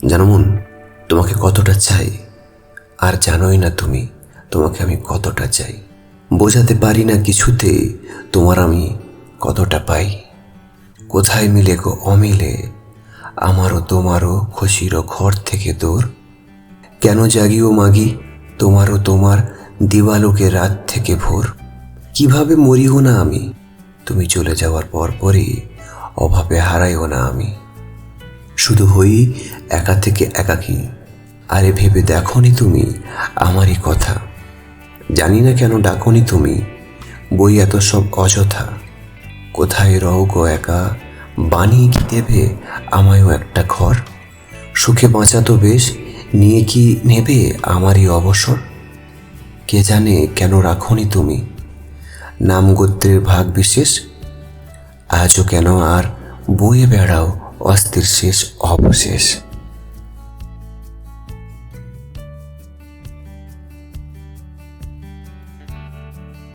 জানো মন, তোমাকে কতটা চাই আর জানোই না তুমি তোমাকে আমি কতটা চাই। বোঝাতে পারি না কিছুতে তোমার আমি কতটা পাই। কোথায় মিলে গো অমিলে আমারও তোমারও খুশিরও ঘর থেকে দূর। কেন জাগিও মাগি তোমারও তোমার দিবালোকে রাত থেকে ভোর। কিভাবে মরিও না আমি তুমি চলে যাওয়ার পরই, অভাবে হারাইও না আমি। শুধু হই একা থেকে একাকী। আরে ভেবে দেখনি তুমি আমারই কথা। জানি না কেন ডাকনি তুমি, বই এত সব অযথা। কোথায় রও গো একা, বানিয়ে কি দেবে আমায়ও একটা ঘর। সুখে বাঁচা তো বেশ, নিয়ে কি নেবে আমারই অবসর। কে জানে কেন রাখনি তুমি নাম গোত্রের ভাগ বিশেষ। আজও কেন আর বয়ে বেড়াও অস্থির শেষ অবশেষ।